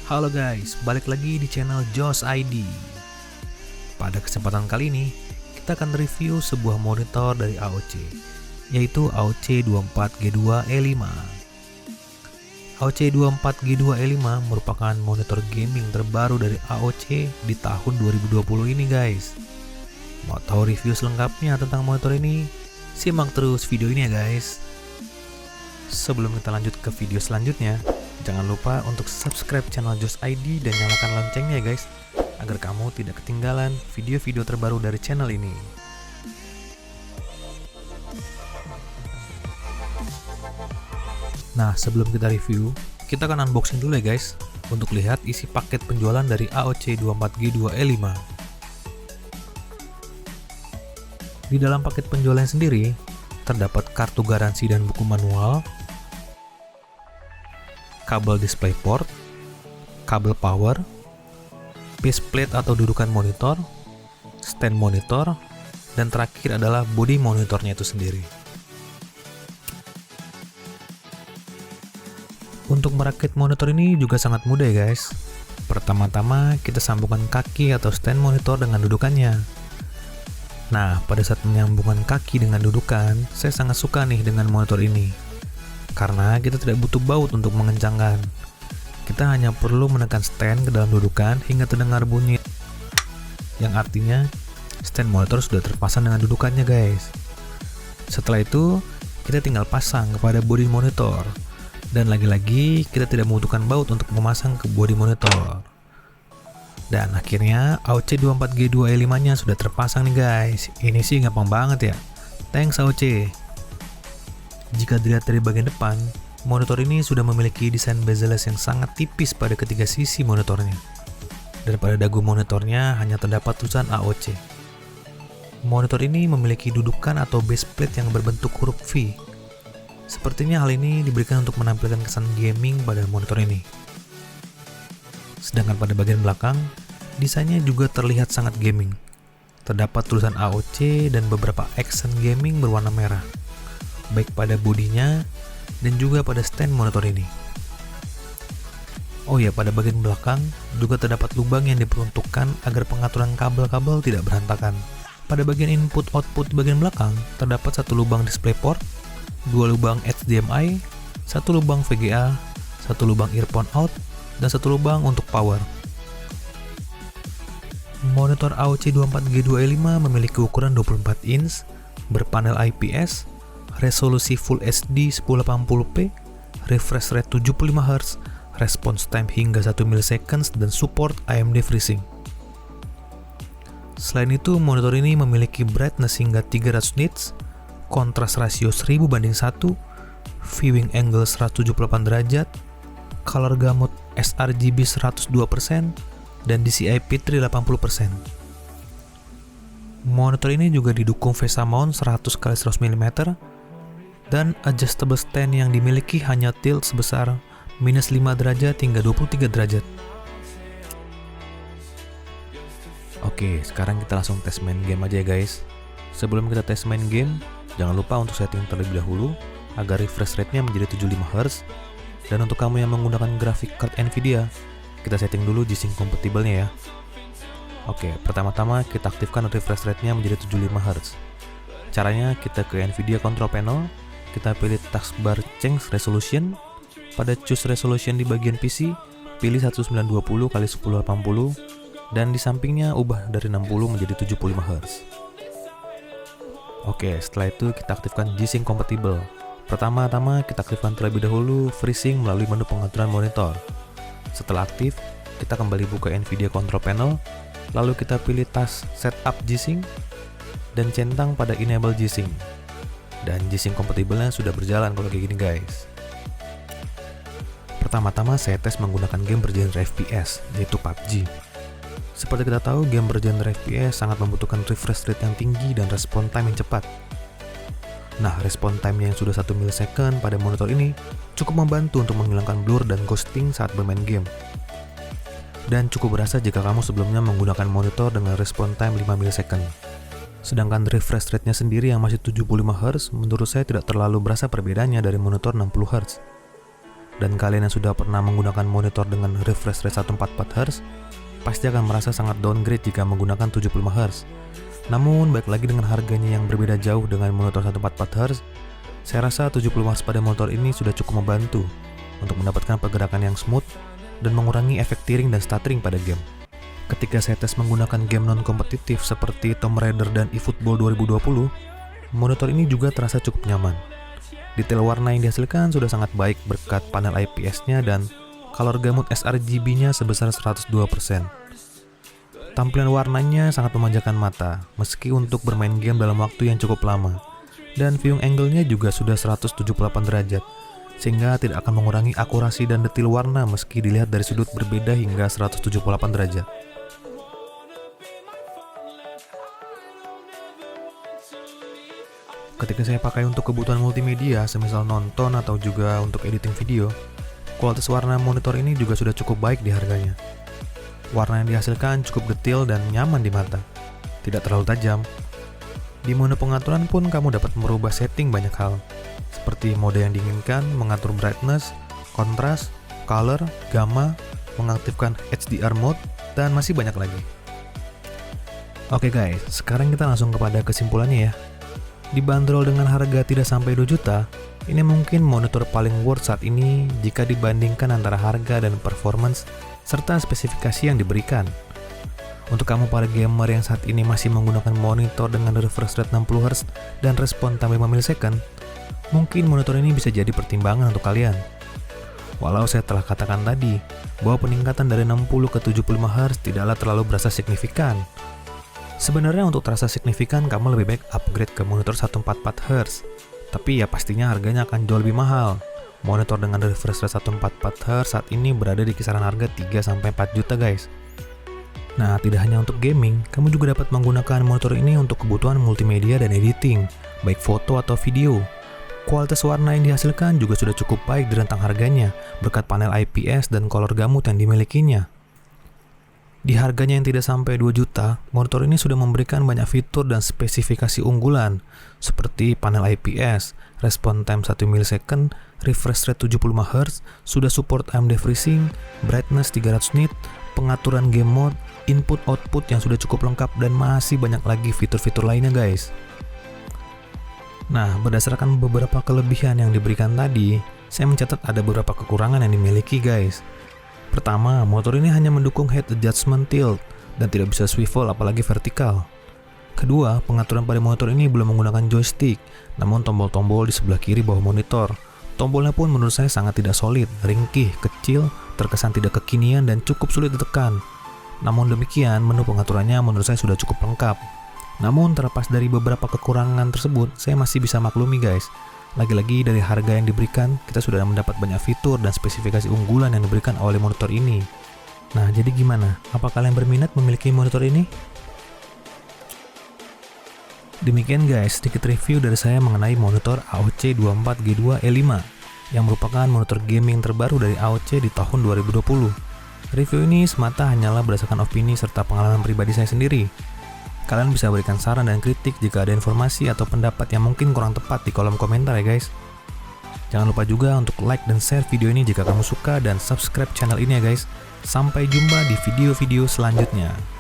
Halo guys, balik lagi di channel Josh ID. Pada kesempatan kali ini, kita akan review sebuah monitor dari AOC, yaitu AOC 24G2E5. AOC 24G2E5 merupakan monitor gaming terbaru dari AOC di tahun 2020 ini guys. Mau tahu review selengkapnya tentang monitor ini? Simak terus video ini ya guys. Sebelum kita lanjut ke video selanjutnya, jangan lupa untuk subscribe channel Josh ID dan nyalakan loncengnya ya guys, agar kamu tidak ketinggalan video-video terbaru dari channel ini. Nah, sebelum kita review, kita akan unboxing dulu ya guys, untuk lihat isi paket penjualan dari AOC 24G2E5. Di dalam paket penjualan sendiri, terdapat kartu garansi dan buku manual, kabel DisplayPort, kabel power, baseplate atau dudukan monitor, stand monitor, dan terakhir adalah body monitornya itu sendiri. Untuk merakit monitor ini juga sangat mudah ya guys. Pertama-tama kita sambungkan kaki atau stand monitor dengan dudukannya. Nah, pada saat menyambungkan kaki dengan dudukan, saya sangat suka nih dengan monitor ini. Karena kita tidak butuh baut untuk mengencangkan. Kita hanya perlu menekan stand ke dalam dudukan hingga terdengar bunyi, yang artinya stand monitor sudah terpasang dengan dudukannya guys. Setelah itu, kita tinggal pasang kepada body monitor. Dan lagi-lagi kita tidak membutuhkan baut untuk memasang ke body monitor. Dan akhirnya AOC 24G2E5 nya sudah terpasang nih guys. Ini sih gampang banget ya. Thanks AOC. Jika dilihat dari bagian depan, monitor ini sudah memiliki desain bezel-less yang sangat tipis pada ketiga sisi monitornya. Dan pada dagu monitornya hanya terdapat tulisan AOC. Monitor ini memiliki dudukan atau baseplate yang berbentuk huruf V. Sepertinya hal ini diberikan untuk menampilkan kesan gaming pada monitor ini. Sedangkan pada bagian belakang, desainnya juga terlihat sangat gaming. Terdapat tulisan AOC dan beberapa accent gaming berwarna merah, baik pada bodinya dan juga pada stand monitor ini. Oh ya, pada bagian belakang juga terdapat lubang yang diperuntukkan agar pengaturan kabel-kabel tidak berantakan. Pada bagian input-output di bagian belakang terdapat satu lubang DisplayPort, dua lubang HDMI, satu lubang VGA, satu lubang earphone out, dan satu lubang untuk power. Monitor AOC 24G2E5 memiliki ukuran 24 inch, berpanel IPS, resolusi Full HD 1080p, refresh rate 75 Hz, response time hingga 1 ms, dan support AMD FreeSync. Selain itu, monitor ini memiliki brightness hingga 300 nits, kontras rasio 1000:1, viewing angle 178 derajat, color gamut sRGB 102%, dan DCI P3 80%. Monitor ini juga didukung VESA mount 100x100 mm, dan adjustable stand yang dimiliki hanya tilt sebesar -5 derajat hingga 23 derajat. Oke, sekarang kita langsung tes main game aja ya guys. Sebelum kita tes main game, jangan lupa untuk setting terlebih dahulu agar refresh rate-nya menjadi 75 Hz. Dan untuk kamu yang menggunakan grafik card Nvidia, kita setting dulu G-Sync compatible-nya ya. Oke, pertama-tama kita aktifkan refresh rate-nya menjadi 75 Hz. Caranya kita ke Nvidia Control Panel, kita pilih taskbar Change Resolution. Pada Choose Resolution di bagian PC, pilih 1920x1080, dan di sampingnya ubah dari 60 menjadi 75 Hz. Oke, setelah itu kita aktifkan G-Sync compatible. Pertama-tama kita aktifkan terlebih dahulu FreeSync melalui menu pengaturan monitor. Setelah aktif, kita kembali buka Nvidia Control Panel, lalu kita pilih task Setup G-Sync, dan centang pada Enable G-Sync. Dan G-Sync compatible-nya sudah berjalan kalau kayak gini guys. Pertama-tama saya tes menggunakan game bergenre FPS, yaitu PUBG. Seperti kita tahu, game bergenre FPS sangat membutuhkan refresh rate yang tinggi dan respon time yang cepat. Nah, respon time yang sudah 1 ms pada monitor ini cukup membantu untuk menghilangkan blur dan ghosting saat bermain game. Dan cukup berasa jika kamu sebelumnya menggunakan monitor dengan respon time 5 ms. Sedangkan refresh rate-nya sendiri yang masih 75 Hz, menurut saya tidak terlalu berasa perbedaannya dari monitor 60 Hz. dan kalian yang sudah pernah menggunakan monitor dengan refresh rate 144Hz, pasti akan merasa sangat downgrade jika menggunakan 75Hz. Namun, baik lagi dengan harganya yang berbeda jauh dengan monitor 144Hz, saya rasa 70Hz pada monitor ini sudah cukup membantu untuk mendapatkan pergerakan yang smooth dan mengurangi efek tearing dan stuttering pada game. Ketika saya tes menggunakan game non-kompetitif seperti Tomb Raider dan eFootball 2020, monitor ini juga terasa cukup nyaman. Detail warna yang dihasilkan sudah sangat baik berkat panel IPS-nya dan color gamut sRGB-nya sebesar 102%. Tampilan warnanya sangat memanjakan mata, meski untuk bermain game dalam waktu yang cukup lama. Dan viewing angle-nya juga sudah 178 derajat, sehingga tidak akan mengurangi akurasi dan detail warna meski dilihat dari sudut berbeda hingga 178 derajat. Ketika saya pakai untuk kebutuhan multimedia, semisal nonton atau juga untuk editing video, kualitas warna monitor ini juga sudah cukup baik di harganya. Warna yang dihasilkan cukup detail dan nyaman di mata, tidak terlalu tajam. Di menu pengaturan pun kamu dapat merubah setting banyak hal, seperti mode yang diinginkan, mengatur brightness, kontras, color, gamma, mengaktifkan HDR mode, dan masih banyak lagi. Oke guys, sekarang kita langsung kepada kesimpulannya ya. Dibanderol dengan harga tidak sampai 2 juta, ini mungkin monitor paling worth saat ini jika dibandingkan antara harga dan performance serta spesifikasi yang diberikan. Untuk kamu para gamer yang saat ini masih menggunakan monitor dengan refresh rate 60Hz dan respon tambah 5 ms, mungkin monitor ini bisa jadi pertimbangan untuk kalian. Walau saya telah katakan tadi bahwa peningkatan dari 60 ke 75Hz tidaklah terlalu berasa signifikan. Sebenarnya untuk terasa signifikan kamu lebih baik upgrade ke monitor 144Hz, tapi ya pastinya harganya akan jauh lebih mahal. Monitor dengan refresh rate 144Hz saat ini berada di kisaran harga 3-4 juta guys. Nah, tidak hanya untuk gaming, kamu juga dapat menggunakan monitor ini untuk kebutuhan multimedia dan editing, baik foto atau video. Kualitas warna yang dihasilkan juga sudah cukup baik di rentang harganya, berkat panel IPS dan color gamut yang dimilikinya. Di harganya yang tidak sampai 2 juta, monitor ini sudah memberikan banyak fitur dan spesifikasi unggulan, seperti panel IPS, respon time 1 ms, refresh rate 75Hz, sudah support AMD FreeSync, brightness 300 nit, pengaturan game mode, input-output yang sudah cukup lengkap, dan masih banyak lagi fitur-fitur lainnya guys. Nah, berdasarkan beberapa kelebihan yang diberikan tadi, saya mencatat ada beberapa kekurangan yang dimiliki guys. Pertama, motor ini hanya mendukung head adjustment tilt dan tidak bisa swivel apalagi vertikal. Kedua, pengaturan pada monitor ini belum menggunakan joystick, namun tombol-tombol di sebelah kiri bawah monitor. Tombolnya pun menurut saya sangat tidak solid, ringkih, kecil, terkesan tidak kekinian dan cukup sulit ditekan. Namun demikian, menu pengaturannya menurut saya sudah cukup lengkap. Namun terlepas dari beberapa kekurangan tersebut, saya masih bisa maklumi guys. Lagi-lagi dari harga yang diberikan, kita sudah mendapat banyak fitur dan spesifikasi unggulan yang diberikan oleh monitor ini. Nah, jadi gimana? Apa kalian berminat memiliki monitor ini? Demikian guys, sedikit review dari saya mengenai monitor AOC 24G2E5 yang merupakan monitor gaming terbaru dari AOC di tahun 2020. Review ini semata hanyalah berdasarkan opini serta pengalaman pribadi saya sendiri. Kalian bisa berikan saran dan kritik jika ada informasi atau pendapat yang mungkin kurang tepat di kolom komentar ya guys. Jangan lupa juga untuk like dan share video ini jika kamu suka dan subscribe channel ini ya guys. Sampai jumpa di video-video selanjutnya.